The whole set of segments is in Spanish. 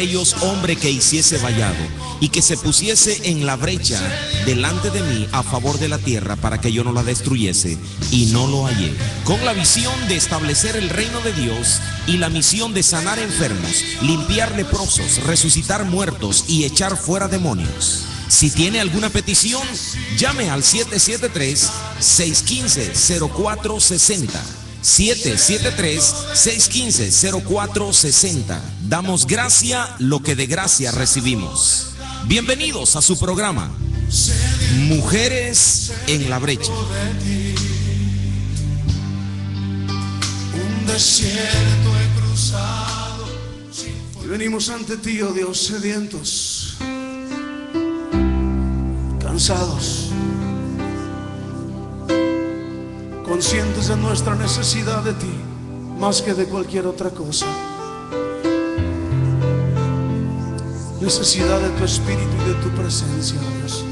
ellos hombre que hiciese vallado y que se pusiese en la brecha delante de mí a favor de la tierra para que yo no la destruyese, y no lo hallé. Con la visión de establecer el reino de Dios y la misión de sanar enfermos, limpiar leprosos, resucitar muertos y echar fuera demonios. Si tiene alguna petición, llame al 773-615-0460. 773-615-0460. Damos gracia lo que de gracia recibimos. Bienvenidos a su programa, Mujeres en la Brecha. Un desierto he cruzado. Y venimos ante ti, oh Dios, sedientos, cansados, conscientes de nuestra necesidad de ti, más que de cualquier otra cosa. Necesidad de tu espíritu y de tu presencia, Dios.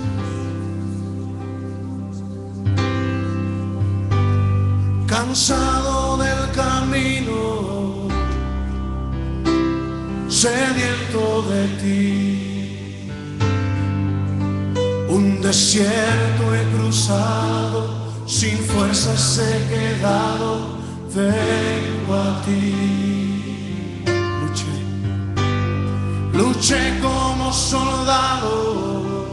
Cansado del camino, sediento de ti. Un desierto he cruzado, sin fuerzas he quedado, vengo a ti. Luché como soldado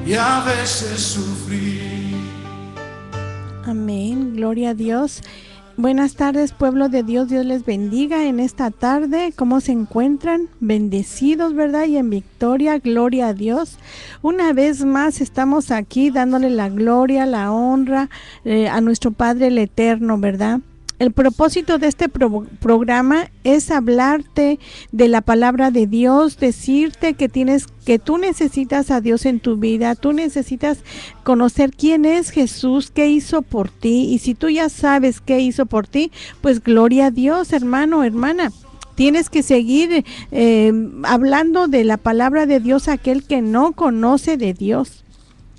y a veces sufrí. Amén, gloria a Dios. Buenas tardes, pueblo de Dios, Dios les bendiga en esta tarde. ¿Cómo se encuentran? Bendecidos, ¿verdad? Y en victoria, gloria a Dios. Una vez más estamos aquí dándole la gloria, la honra a nuestro Padre el Eterno, ¿verdad? El propósito de este programa es hablarte de la palabra de Dios, decirte que tú necesitas a Dios en tu vida, tú necesitas conocer quién es Jesús, qué hizo por ti, y si tú ya sabes qué hizo por ti, pues gloria a Dios, hermano, hermana. Tienes que seguir hablando de la palabra de Dios a aquel que no conoce de Dios.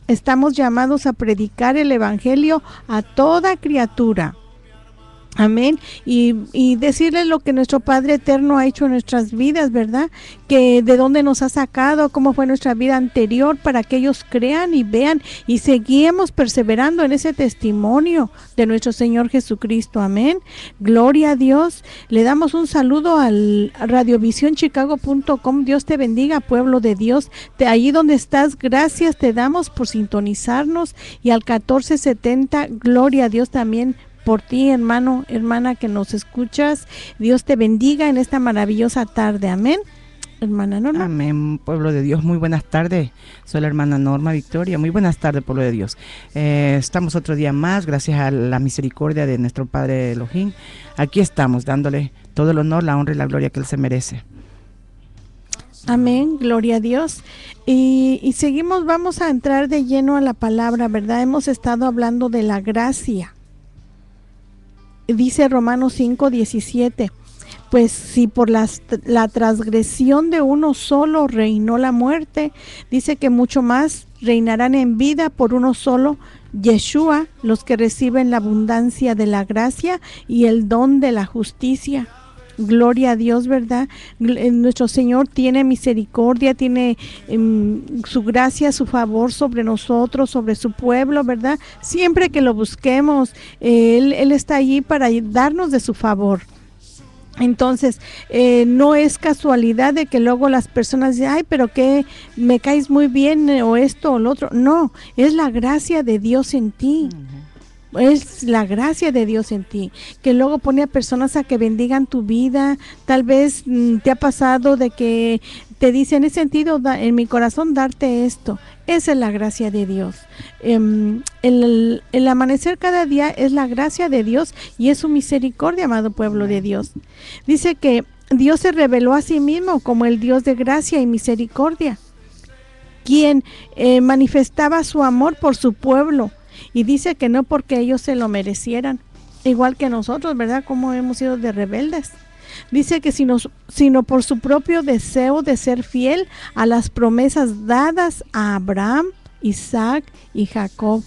Estamos llamados a predicar el evangelio a toda criatura. Amén. Y decirles lo que nuestro Padre Eterno ha hecho en nuestras vidas, ¿verdad? Que de dónde nos ha sacado, cómo fue nuestra vida anterior, para que ellos crean y vean y seguimos perseverando en ese testimonio de nuestro Señor Jesucristo. Amén. Gloria a Dios. Le damos un saludo al radiovisionchicago.com. Dios te bendiga, pueblo de Dios. Allí donde estás, gracias te damos por sintonizarnos, y al 1470, gloria a Dios también por ti, hermano, hermana que nos escuchas. Dios te bendiga en esta maravillosa tarde. Amén. Hermana Norma. Amén, pueblo de Dios. Muy buenas tardes. Soy la hermana Norma Victoria. Muy buenas tardes, pueblo de Dios. Estamos otro día más, gracias a la misericordia de nuestro Padre Elohim. Aquí estamos dándole todo el honor, la honra y la gloria que Él se merece. Amén, gloria a Dios. Y seguimos, vamos a entrar de lleno a la palabra, ¿verdad? Hemos estado hablando de la gracia. Dice Romanos 5:17, pues si por la transgresión de uno solo reinó la muerte, dice que mucho más reinarán en vida por uno solo, Yeshua, los que reciben la abundancia de la gracia y el don de la justicia. Gloria a Dios, ¿verdad? Nuestro Señor tiene misericordia, tiene su gracia, su favor sobre nosotros, sobre su pueblo, ¿verdad? Siempre que lo busquemos, Él está allí para darnos de su favor. Entonces, no es casualidad de que luego las personas dicen, ay, pero que me caes muy bien, o esto o lo otro. No, es la gracia de Dios en ti. Es la gracia de Dios en ti, que luego pone a personas a que bendigan tu vida. Tal vez te ha pasado de que te dicen, he sentido en mi corazón darte esto. Esa es la gracia de Dios. El amanecer cada día es la gracia de Dios y es su misericordia, amado pueblo de Dios. Dice que Dios se reveló a sí mismo como el Dios de gracia y misericordia, quien manifestaba su amor por su pueblo. Y dice que no porque ellos se lo merecieran, igual que nosotros, ¿verdad? Como hemos sido de rebeldes. Dice que sino por su propio deseo de ser fiel a las promesas dadas a Abraham, Isaac y Jacob.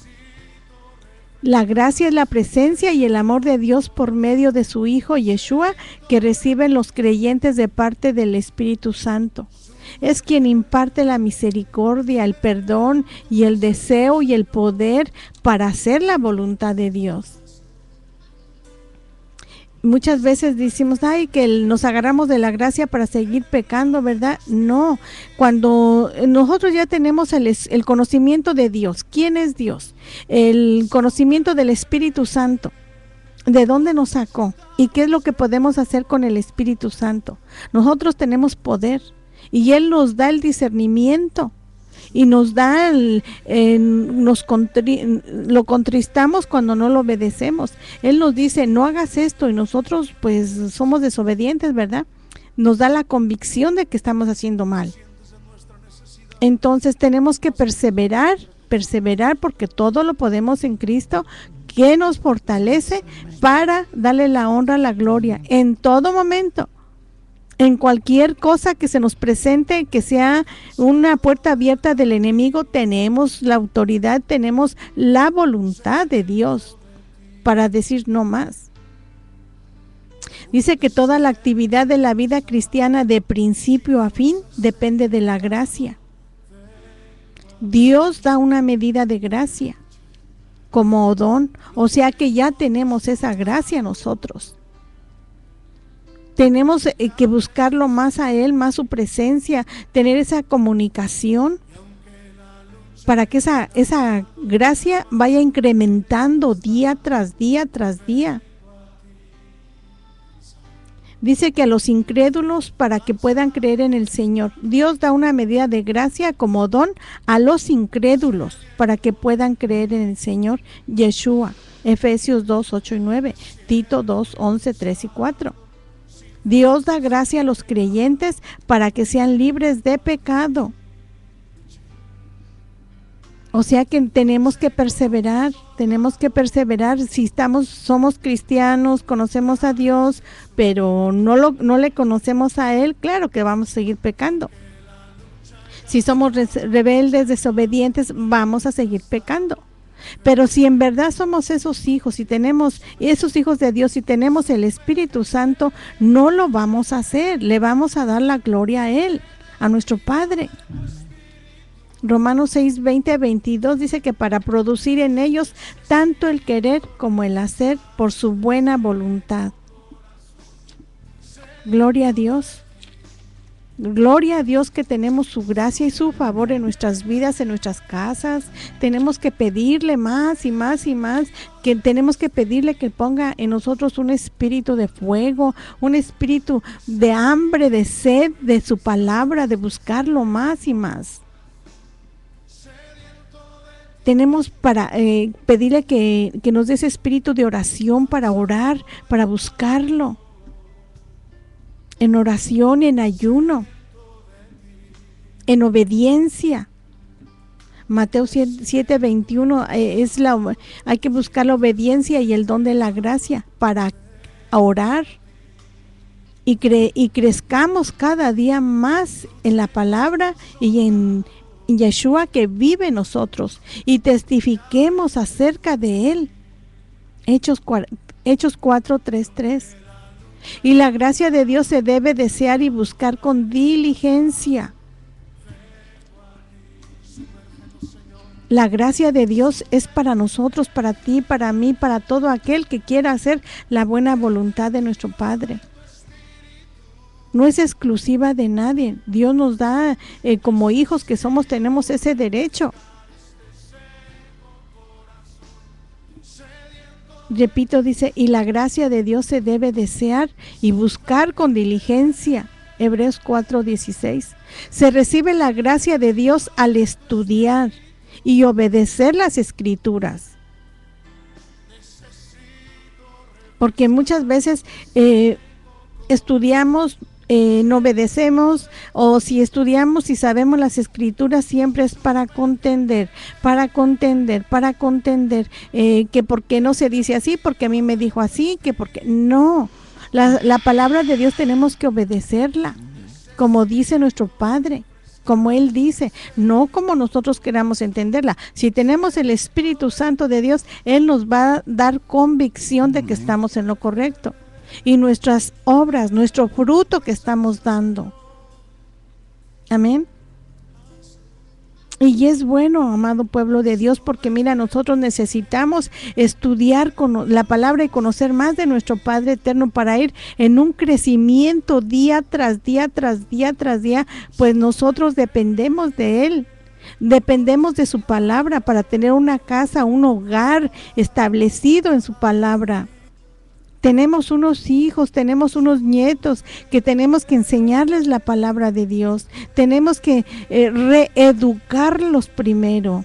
La gracia es la presencia y el amor de Dios por medio de su Hijo Yeshua que reciben los creyentes de parte del Espíritu Santo. Es quien imparte la misericordia, el perdón y el deseo y el poder para hacer la voluntad de Dios. Muchas veces decimos, ay, que nos agarramos de la gracia para seguir pecando, ¿verdad? No, cuando nosotros ya tenemos el conocimiento de Dios, ¿quién es Dios? El conocimiento del Espíritu Santo, ¿de dónde nos sacó? ¿Y qué es lo que podemos hacer con el Espíritu Santo? Nosotros tenemos poder y Él nos da el discernimiento. Y nos da, lo contristamos cuando no lo obedecemos. Él nos dice, no hagas esto, y nosotros pues somos desobedientes, ¿verdad? Nos da la convicción de que estamos haciendo mal. Entonces tenemos que perseverar porque todo lo podemos en Cristo, que nos fortalece para darle la honra, la gloria, en todo momento. En cualquier cosa que se nos presente, que sea una puerta abierta del enemigo, tenemos la autoridad, tenemos la voluntad de Dios para decir no más. Dice que toda la actividad de la vida cristiana de principio a fin depende de la gracia. Dios da una medida de gracia como don, o sea que ya tenemos esa gracia nosotros. Tenemos que buscarlo más a Él, más su presencia, tener esa comunicación para que esa gracia vaya incrementando día tras día tras día. Dice que a los incrédulos para que puedan creer en el Señor. Dios da una medida de gracia como don a los incrédulos para que puedan creer en el Señor Yeshua. Efesios 2, 8 y 9, Tito 2, 11, 3 y 4. Dios da gracia a los creyentes para que sean libres de pecado. O sea que tenemos que perseverar si somos cristianos, conocemos a Dios, pero no le conocemos a Él, claro que vamos a seguir pecando. Si somos rebeldes, desobedientes, vamos a seguir pecando. Pero si en verdad somos esos hijos, si tenemos esos hijos de Dios, si tenemos el Espíritu Santo, no lo vamos a hacer, le vamos a dar la gloria a Él, a nuestro Padre. Romanos 6, 20, 22 dice que para producir en ellos tanto el querer como el hacer por su buena voluntad. Gloria a Dios. Gloria a Dios que tenemos su gracia y su favor en nuestras vidas, en nuestras casas. Tenemos que pedirle más y más y más, que tenemos que pedirle que ponga en nosotros un espíritu de fuego, un espíritu de hambre, de sed, de su palabra, de buscarlo más y más. Tenemos para pedirle que nos dé ese espíritu de oración para orar, para buscarlo. En oración, en ayuno, en obediencia. Mateo 7:21 hay que buscar la obediencia y el don de la gracia para orar y crezcamos cada día más en la palabra y en Yeshua que vive en nosotros y testifiquemos acerca de Él. Hechos 4:3. Y la gracia de Dios se debe desear y buscar con diligencia. La gracia de Dios es para nosotros, para ti, para mí, para todo aquel que quiera hacer la buena voluntad de nuestro Padre. No es exclusiva de nadie. Dios nos da, como hijos que somos, tenemos ese derecho. Repito, dice, y la gracia de Dios se debe desear y buscar con diligencia. Hebreos 4:16. Se recibe la gracia de Dios al estudiar y obedecer las Escrituras. Porque muchas veces estudiamos, no obedecemos, o si estudiamos y sabemos las Escrituras siempre es para contender, que por qué no se dice así, porque a mí me dijo así, que porque no, la palabra de Dios tenemos que obedecerla, como dice nuestro Padre. como Él dice, no como nosotros queramos entenderla. Si tenemos el Espíritu Santo de Dios, Él nos va a dar convicción de que estamos en lo correcto. Y nuestras obras, nuestro fruto que estamos dando. Amén. Y es bueno, amado pueblo de Dios, porque mira, nosotros necesitamos estudiar con la palabra y conocer más de nuestro Padre eterno para ir en un crecimiento día tras día, tras día, tras día, pues nosotros dependemos de Él. Dependemos de su palabra para tener una casa, un hogar establecido en su palabra. Tenemos unos hijos, tenemos unos nietos que tenemos que enseñarles la palabra de Dios. Tenemos que reeducarlos primero.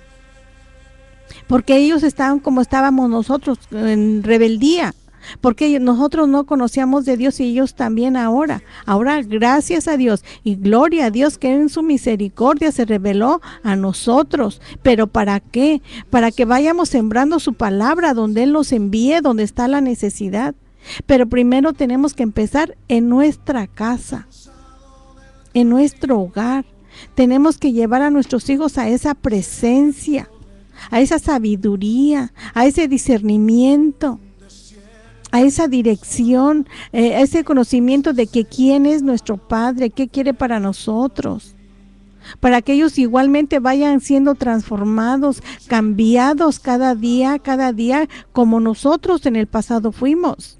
Porque ellos estaban como estábamos nosotros, en rebeldía. Porque nosotros no conocíamos de Dios y ellos también ahora. Ahora, gracias a Dios y gloria a Dios que en su misericordia se reveló a nosotros. ¿Pero para qué? Para que vayamos sembrando su palabra donde Él nos envíe, donde está la necesidad. Pero primero tenemos que empezar en nuestra casa, en nuestro hogar. Tenemos que llevar a nuestros hijos a esa presencia, a esa sabiduría, a ese discernimiento, a esa dirección, a ese conocimiento de que quién es nuestro Padre, qué quiere para nosotros. Para que ellos igualmente vayan siendo transformados, cambiados cada día, como nosotros en el pasado fuimos.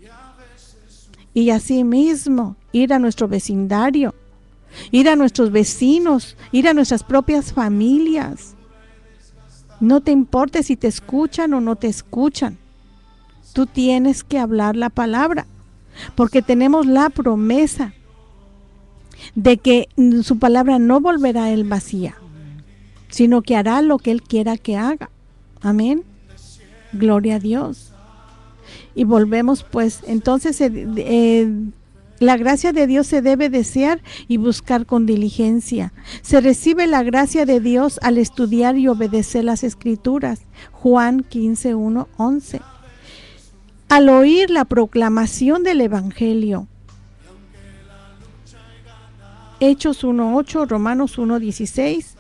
Y así mismo, ir a nuestro vecindario, ir a nuestros vecinos, ir a nuestras propias familias. No te importe si te escuchan o no te escuchan. Tú tienes que hablar la palabra, porque tenemos la promesa de que su palabra no volverá a Él vacía, sino que hará lo que Él quiera que haga. Amén. Gloria a Dios. Y volvemos pues, entonces la gracia de Dios se debe desear y buscar con diligencia. Se recibe la gracia de Dios al estudiar y obedecer las Escrituras. Juan 15:1-11. Al oír la proclamación del Evangelio. Hechos 1:8, Romanos 1:16.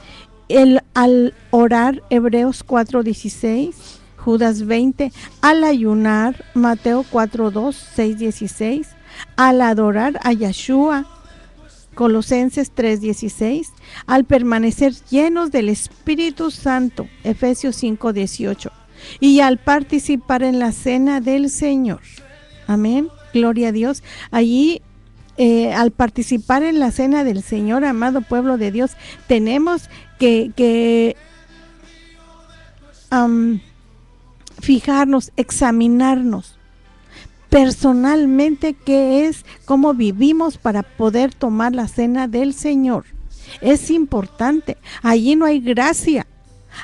Al orar, Hebreos 4:16. Judas 20, al ayunar, Mateo 4:2, 6:16, al adorar a Yeshua, Colosenses 3:16, al permanecer llenos del Espíritu Santo, Efesios 5:18, y al participar en la cena del Señor. Amén, gloria a Dios. Allí, al participar en la cena del Señor, amado pueblo de Dios, tenemos que fijarnos, examinarnos personalmente qué es, cómo vivimos para poder tomar la cena del Señor. Es importante. Allí no hay gracia.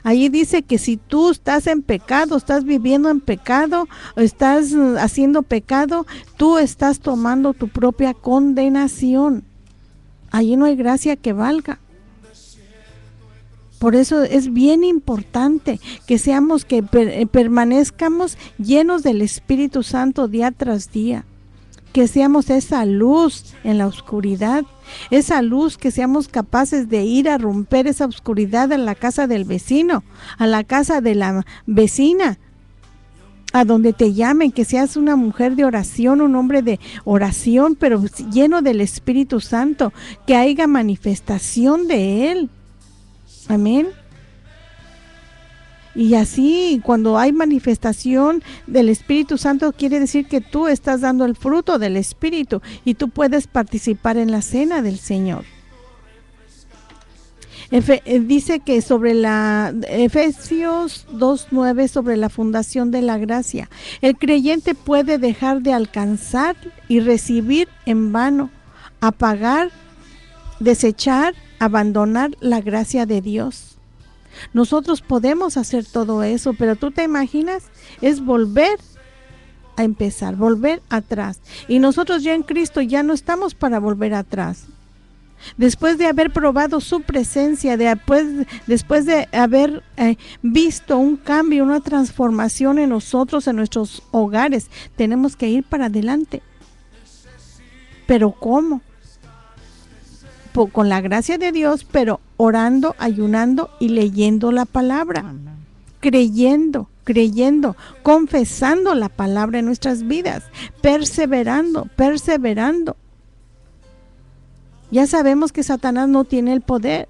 Allí dice que si tú estás en pecado, estás viviendo en pecado, estás haciendo pecado, tú estás tomando tu propia condenación. Allí no hay gracia que valga. Por eso es bien importante que seamos, que permanezcamos llenos del Espíritu Santo día tras día. Que seamos esa luz en la oscuridad, esa luz, que seamos capaces de ir a romper esa oscuridad a la casa del vecino, a la casa de la vecina, a donde te llamen, que seas una mujer de oración, un hombre de oración, pero lleno del Espíritu Santo, que haya manifestación de Él. Amén. Y así, cuando hay manifestación del Espíritu Santo, quiere decir que tú estás dando el fruto del Espíritu y tú puedes participar en la cena del Señor. Dice que sobre Efesios 2:9, sobre la fundación de la gracia, el creyente puede dejar de alcanzar y recibir en vano, apagar, desechar, abandonar la gracia de Dios. Nosotros podemos hacer todo eso, pero tú te imaginas, es volver a empezar, volver atrás. Y nosotros ya en Cristo ya no estamos para volver atrás. Después de haber probado su presencia, después de haber visto un cambio, una transformación en nosotros, en nuestros hogares, tenemos que ir para adelante. ¿Pero cómo? con la gracia de Dios, pero orando, ayunando y leyendo la palabra, creyendo, confesando la palabra en nuestras vidas, perseverando. Ya sabemos que Satanás no tiene el poder.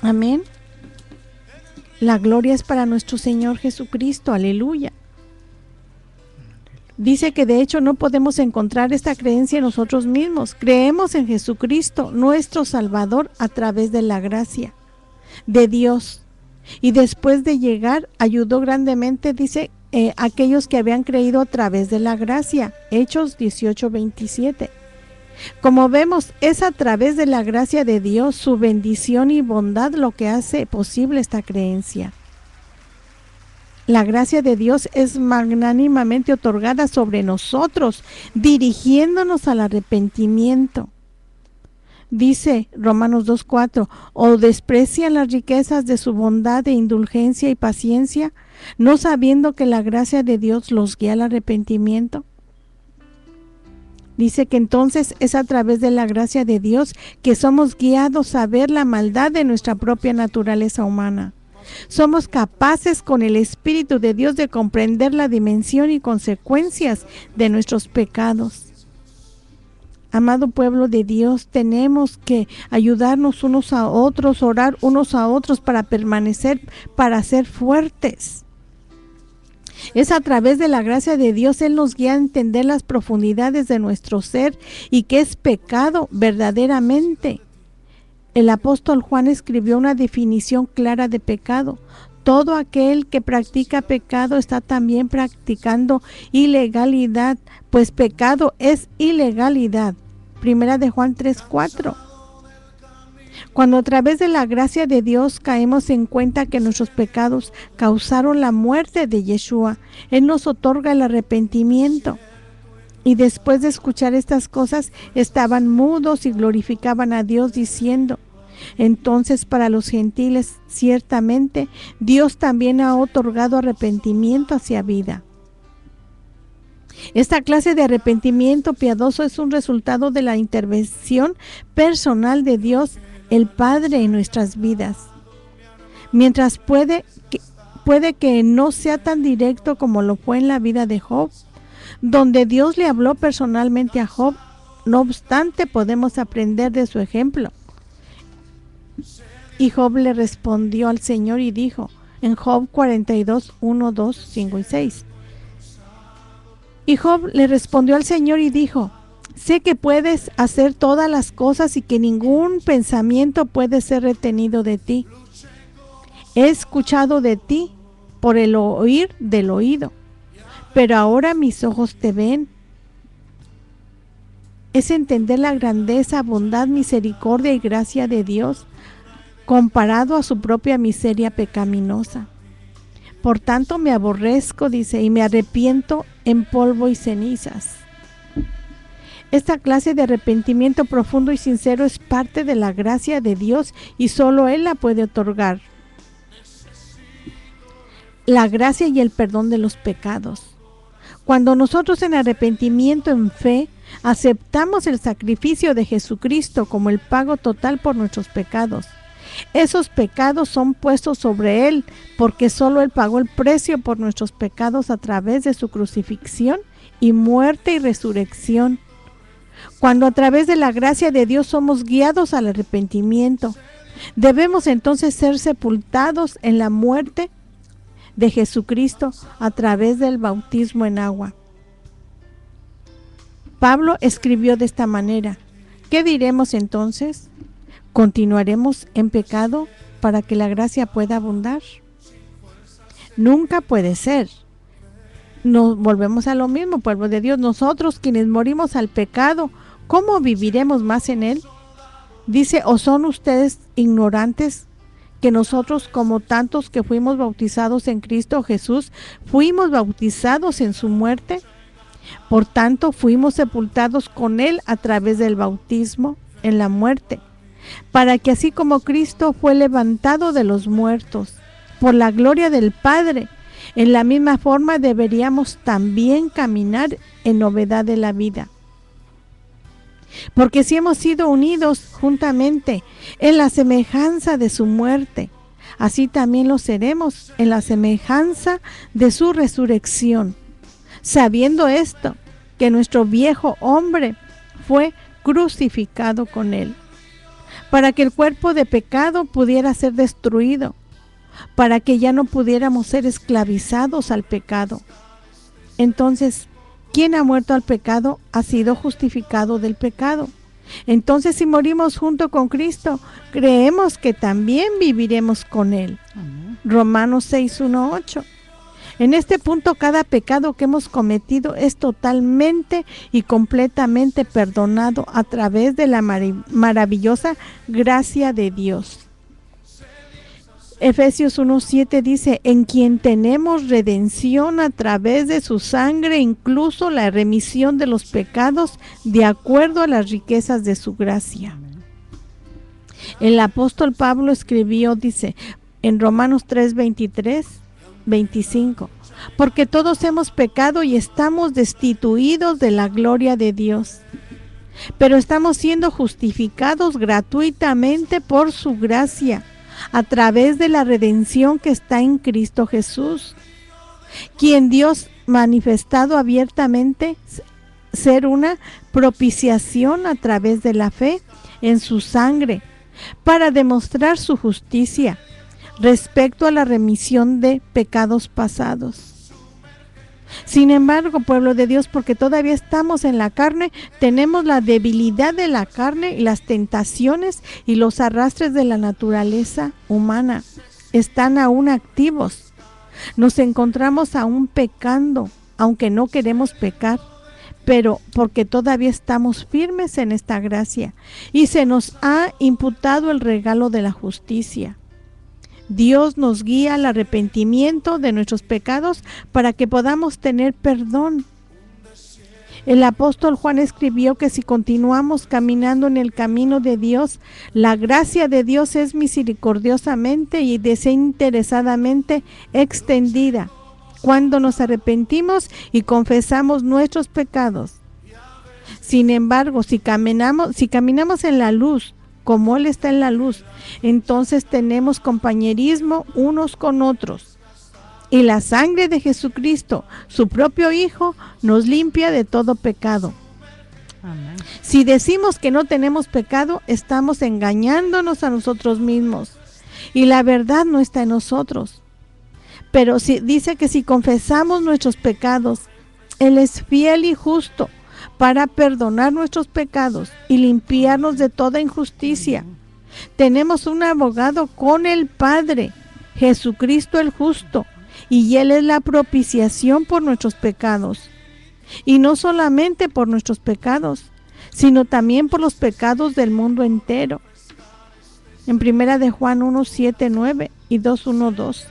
Amén. La gloria es para nuestro Señor Jesucristo. Aleluya. Dice que de hecho no podemos encontrar esta creencia en nosotros mismos. Creemos en Jesucristo, nuestro Salvador, a través de la gracia de Dios. Y después de llegar, ayudó grandemente, dice, aquellos que habían creído a través de la gracia. Hechos 18:27. Como vemos, es a través de la gracia de Dios, su bendición y bondad, lo que hace posible esta creencia. La gracia de Dios es magnánimamente otorgada sobre nosotros, dirigiéndonos al arrepentimiento. Dice Romanos 2:4, ¿o desprecian las riquezas de su bondad, de indulgencia y paciencia, no sabiendo que la gracia de Dios los guía al arrepentimiento? Dice que entonces es a través de la gracia de Dios que somos guiados a ver la maldad de nuestra propia naturaleza humana. Somos capaces con el Espíritu de Dios de comprender la dimensión y consecuencias de nuestros pecados. Amado pueblo de Dios, tenemos que ayudarnos unos a otros, orar unos a otros para permanecer, para ser fuertes. Es a través de la gracia de Dios, Él nos guía a entender las profundidades de nuestro ser y qué es pecado verdaderamente. El apóstol Juan escribió una definición clara de pecado. Todo aquel que practica pecado está también practicando ilegalidad, pues pecado es ilegalidad. Primera de Juan 3:4. Cuando a través de la gracia de Dios caemos en cuenta que nuestros pecados causaron la muerte de Yeshua, Él nos otorga el arrepentimiento. Y después de escuchar estas cosas, estaban mudos y glorificaban a Dios diciendo: entonces para los gentiles, ciertamente, Dios también ha otorgado arrepentimiento hacia vida. Esta clase de arrepentimiento piadoso es un resultado de la intervención personal de Dios, el Padre, en nuestras vidas. Mientras puede que no sea tan directo como lo fue en la vida de Job, donde Dios le habló personalmente a Job, no obstante podemos aprender de su ejemplo. Y Job le respondió al Señor y dijo, en Job 42, 1, 2, 5 y 6. Y Job le respondió al Señor y dijo: sé que puedes hacer todas las cosas y que ningún pensamiento puede ser retenido de ti. He escuchado de ti por el oír del oído, pero ahora mis ojos te ven. Es entender la grandeza, bondad, misericordia y gracia de Dios comparado a su propia miseria pecaminosa. Por tanto me aborrezco, dice, y me arrepiento en polvo y cenizas. Esta clase de arrepentimiento profundo y sincero es parte de la gracia de Dios y solo Él la puede otorgar. La gracia y el perdón de los pecados. Cuando nosotros en arrepentimiento, en fe, aceptamos el sacrificio de Jesucristo como el pago total por nuestros pecados, esos pecados son puestos sobre Él, porque solo Él pagó el precio por nuestros pecados a través de su crucifixión y muerte y resurrección. Cuando a través de la gracia de Dios somos guiados al arrepentimiento, debemos entonces ser sepultados en la muerte de Jesucristo a través del bautismo en agua. Pablo escribió de esta manera: ¿qué diremos entonces? ¿Continuaremos en pecado para que la gracia pueda abundar? Nunca puede ser. Nos volvemos a lo mismo, pueblo de Dios. Nosotros quienes morimos al pecado, ¿cómo viviremos más en él? Dice: ¿o son ustedes ignorantes que nosotros, como tantos que fuimos bautizados en Cristo Jesús, fuimos bautizados en su muerte? Por tanto, fuimos sepultados con él a través del bautismo en la muerte, para que así como Cristo fue levantado de los muertos por la gloria del Padre, en la misma forma deberíamos también caminar en novedad de la vida. Porque si hemos sido unidos juntamente en la semejanza de su muerte, así también lo seremos en la semejanza de su resurrección. Sabiendo esto, que nuestro viejo hombre fue crucificado con él, para que el cuerpo de pecado pudiera ser destruido, para que ya no pudiéramos ser esclavizados al pecado. Entonces, quien ha muerto al pecado ha sido justificado del pecado. Entonces, si morimos junto con Cristo, creemos que también viviremos con Él. Romanos 6:1-8. En este punto, cada pecado que hemos cometido es totalmente y completamente perdonado a través de la maravillosa gracia de Dios. Efesios 1:7 dice, en quien tenemos redención a través de su sangre, incluso la remisión de los pecados, de acuerdo a las riquezas de su gracia. El apóstol Pablo escribió, dice, en Romanos 3:23-25, porque todos hemos pecado y estamos destituidos de la gloria de Dios, pero estamos siendo justificados gratuitamente por su gracia, a través de la redención que está en Cristo Jesús, quien Dios manifestado abiertamente ser una propiciación a través de la fe en su sangre, para demostrar su justicia respecto a la remisión de pecados pasados. Sin embargo, pueblo de Dios, porque todavía estamos en la carne, tenemos la debilidad de la carne y las tentaciones y los arrastres de la naturaleza humana. Están aún activos. Nos encontramos aún pecando, aunque no queremos pecar, pero porque todavía estamos firmes en esta gracia y se nos ha imputado el regalo de la justicia. Dios nos guía al arrepentimiento de nuestros pecados para que podamos tener perdón. El apóstol Juan escribió que si continuamos caminando en el camino de Dios, la gracia de Dios es misericordiosamente y desinteresadamente extendida cuando nos arrepentimos y confesamos nuestros pecados. Sin embargo, si caminamos en la luz, como Él está en la luz, entonces tenemos compañerismo unos con otros. Y la sangre de Jesucristo, su propio Hijo, nos limpia de todo pecado. Amén. Si decimos que no tenemos pecado, estamos engañándonos a nosotros mismos. Y la verdad no está en nosotros. Pero dice que si confesamos nuestros pecados, Él es fiel y justo para perdonar nuestros pecados y limpiarnos de toda injusticia. Tenemos un abogado con el Padre, Jesucristo el justo, y Él es la propiciación por nuestros pecados. Y no solamente por nuestros pecados, sino también por los pecados del mundo entero. En 1 de Juan 1:7-9 y 2:1-2.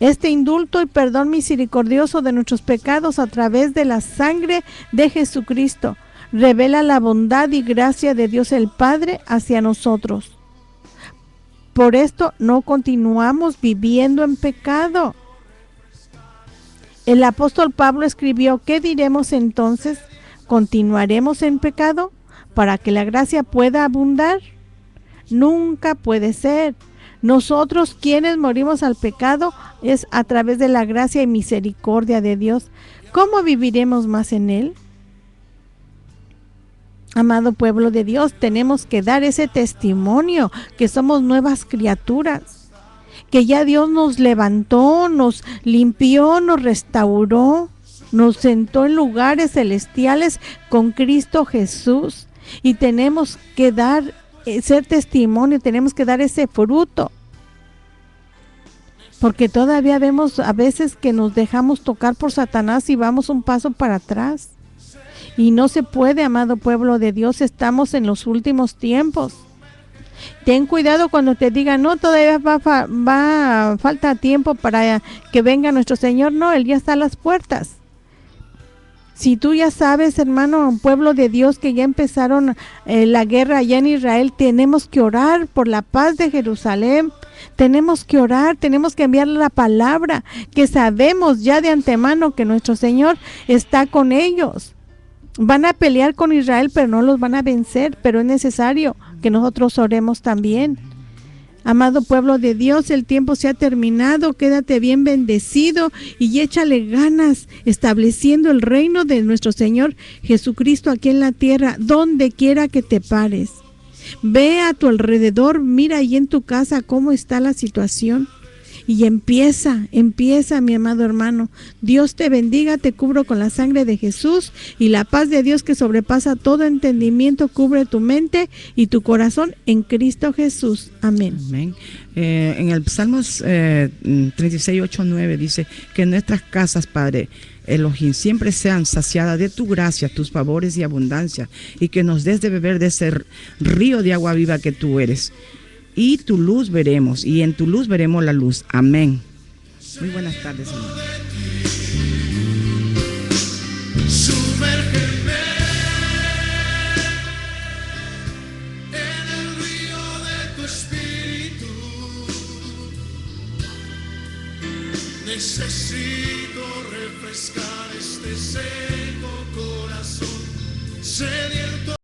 Este indulto y perdón misericordioso de nuestros pecados a través de la sangre de Jesucristo revela la bondad y gracia de Dios el Padre hacia nosotros. Por esto no continuamos viviendo en pecado. El apóstol Pablo escribió, ¿qué diremos entonces? ¿Continuaremos en pecado para que la gracia pueda abundar? Nunca puede ser. Nosotros quienes morimos al pecado es a través de la gracia y misericordia de Dios. ¿Cómo viviremos más en Él? Amado pueblo de Dios, tenemos que dar ese testimonio que somos nuevas criaturas, que ya Dios nos levantó, nos limpió, nos restauró, nos sentó en lugares celestiales con Cristo Jesús, y tenemos que dar ese testimonio, tenemos que dar ese fruto, porque todavía vemos a veces que nos dejamos tocar por Satanás y vamos un paso para atrás, y no se puede, amado pueblo de Dios. Estamos en los últimos tiempos. Ten cuidado cuando te digan, no, todavía falta tiempo para que venga nuestro Señor. No, Él ya está a las puertas. Si tú ya sabes, hermano, pueblo de Dios, que ya empezaron la guerra allá en Israel, tenemos que orar por la paz de Jerusalén. Tenemos que orar, tenemos que enviar la palabra, que sabemos ya de antemano que nuestro Señor está con ellos. Van a pelear con Israel, pero no los van a vencer, pero es necesario que nosotros oremos también. Amado pueblo de Dios, el tiempo se ha terminado, quédate bien bendecido y échale ganas estableciendo el reino de nuestro Señor Jesucristo aquí en la tierra, donde quiera que te pares. Ve a tu alrededor, mira ahí en tu casa cómo está la situación y empieza, mi amado hermano. Dios te bendiga, te cubro con la sangre de Jesús y la paz de Dios que sobrepasa todo entendimiento cubre tu mente y tu corazón en Cristo Jesús. Amén. Amén. En el Salmos 36, 8, 9 dice que nuestras casas, Padre Elohim, siempre sean saciadas de tu gracia, tus favores y abundancia, y que nos des de beber de ese río de agua viva que tú eres. Y tu luz veremos, y en tu luz veremos la luz. Amén. Muy buenas tardes, Señor. Sumérgeme en el río de tu espíritu. Necesito refrescar este seco corazón.